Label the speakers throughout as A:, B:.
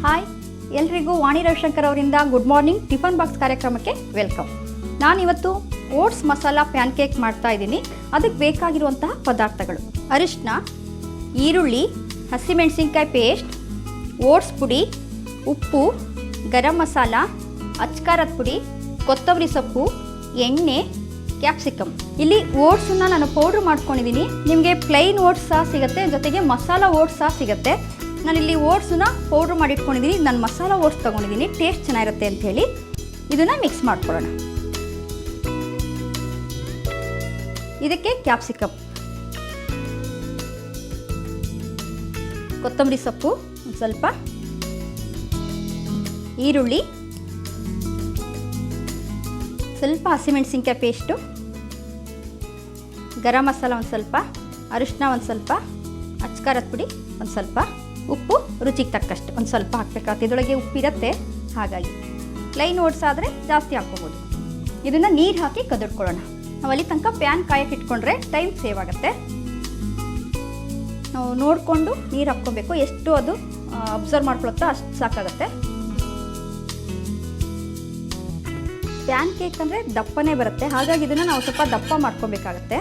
A: Hi ಎಲ್ರಿಗೂ ವಾಣಿ ರವಿಶಂಕರ್ ಅವರಿಂದ good morning tiffin box ಕಾರ್ಯಕ್ರಮಕ್ಕೆ ವೆಲ್ಕಮ್. ನಾನಿವತ್ತು ಓಟ್ಸ್ ಮಸಾಲ ಪ್ಯಾನ್ ಕೇಕ್ ಮಾಡ್ತಾ ಇದ್ದೀನಿ. ಅದಕ್ಕೆ ಬೇಕಾಗಿರುವಂತಹ ಪದಾರ್ಥಗಳು: ಅರಿಶಿನ, ಈರುಳ್ಳಿ, ಹಸಿಮೆಣಸಿನ್ಕಾಯಿ ಪೇಸ್ಟ್, ಓಟ್ಸ್ ಪುಡಿ, ಉಪ್ಪು, ಗರಂ ಮಸಾಲ, ಅಚ್ಕಾರದ ಪುಡಿ, ಕೊತ್ತಂಬರಿ ಸೊಪ್ಪು, ಎಣ್ಣೆ, ಕ್ಯಾಪ್ಸಿಕಮ್. ಇಲ್ಲಿ ಓಟ್ಸನ್ನು ನಾನು ಪೌಡ್ರ್ ಮಾಡ್ಕೊಂಡಿದ್ದೀನಿ. ನಿಮಗೆ ಪ್ಲೈನ್ ಓಟ್ಸ್ ಸಹ ಸಿಗುತ್ತೆ, ಜೊತೆಗೆ ಮಸಾಲ ಓಟ್ಸ್ ಸಹ ಸಿಗುತ್ತೆ. ನಾನಿಲ್ಲಿ ಓಟ್ಸನ್ನ ಪೌಡ್ರ್ ಮಾಡಿಟ್ಕೊಂಡಿದ್ದೀನಿ. ನಾನು ಮಸಾಲ ಓಟ್ಸ್ ತೊಗೊಂಡಿದ್ದೀನಿ, ಟೇಸ್ಟ್ ಚೆನ್ನಾಗಿರುತ್ತೆ ಅಂಥೇಳಿ. ಇದನ್ನು ಮಿಕ್ಸ್ ಮಾಡ್ಕೊಳ್ಳೋಣ. ಇದಕ್ಕೆ ಕ್ಯಾಪ್ಸಿಕಮ್, ಕೊತ್ತಂಬರಿ ಸೊಪ್ಪು ಒಂದು ಸ್ವಲ್ಪ, ಈರುಳ್ಳಿ, ಸ್ವಲ್ಪ ಹಸಿಮೆಣಸಿನ್ಕಾಯಿ ಪೇಸ್ಟು, ಗರಂ ಮಸಾಲ ಒಂದು ಸ್ವಲ್ಪ, ಅರಿಶಿನ ಒಂದು ಸ್ವಲ್ಪ, ಅಚ್ಕಾರದ ಪುಡಿ ಒಂದು ಸ್ವಲ್ಪ, ಉಪ್ಪು ರುಚಿಗೆ ತಕ್ಕಷ್ಟು ಒಂದು ಸ್ವಲ್ಪ ಹಾಕಬೇಕಾಗುತ್ತೆ. ಇದರೊಳಗೆ ಉಪ್ಪಿರುತ್ತೆ, ಹಾಗಾಗಿ ಪ್ಲೈನ್ ಓಟ್ಸ್ ಆದರೆ ಜಾಸ್ತಿ ಹಾಕ್ಕೋಬೋದು. ಇದನ್ನು ನೀರು ಹಾಕಿ ಕದಡ್ಕೊಳ್ಳೋಣ. ನಾವು ಅಲ್ಲಿ ತನಕ ಪ್ಯಾನ್ ಕಾಯಕ್ಕೆ ಇಟ್ಕೊಂಡ್ರೆ ಟೈಮ್ ಸೇವ್ ಆಗುತ್ತೆ. ನಾವು ನೋಡಿಕೊಂಡು ನೀರು ಹಾಕ್ಕೊಬೇಕು, ಎಷ್ಟು ಅದು ಅಬ್ಸರ್ವ್ ಮಾಡ್ಕೊಳುತ್ತೋ ಅಷ್ಟು ಸಾಕಾಗುತ್ತೆ. ಪ್ಯಾನ್ ಕೇಕ್ ಅಂದರೆ ದಪ್ಪನೇ ಬರುತ್ತೆ, ಹಾಗಾಗಿ ಇದನ್ನು ನಾವು ಸ್ವಲ್ಪ ದಪ್ಪ ಮಾಡ್ಕೊಬೇಕಾಗತ್ತೆ.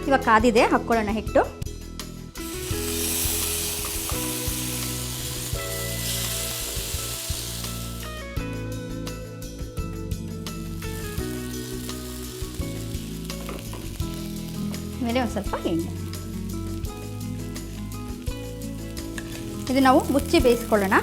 A: ಇವಾಗ ಕಾದಿದೆ, ಹಾಕ್ಕೊಳ್ಳೋಣ ಹಿಟ್ಟು. ಮೇಲೆ ಒಂದು ಸ್ವಲ್ಪ ಎಣ್ಣೆ. ಇದು ನಾವು ಮುಚ್ಚಿ ಬೇಯಿಸ್ಕೊಳ್ಳೋಣ.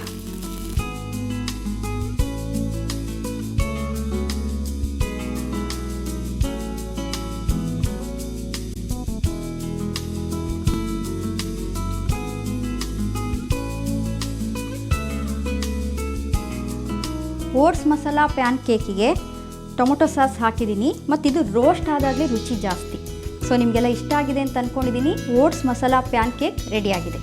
A: ಓಟ್ಸ್ ಮಸಾಲ ಪ್ಯಾನ್ ಕೇಕಿಗೆ ಟೊಮೊಟೊ ಸಾಸ್ ಹಾಕಿದ್ದೀನಿ, ಮತ್ತು ಇದು ರೋಸ್ಟ್ ಆದಾಗಲೇ ರುಚಿ ಜಾಸ್ತಿ. ಸೊ ನಿಮಗೆಲ್ಲ ಇಷ್ಟ ಆಗಿದೆ ಅಂತ ಅಂದ್ಕೊಂಡಿದ್ದೀನಿ. ಓಟ್ಸ್ ಮಸಾಲ ಪ್ಯಾನ್ ಕೇಕ್ ರೆಡಿಯಾಗಿದೆ.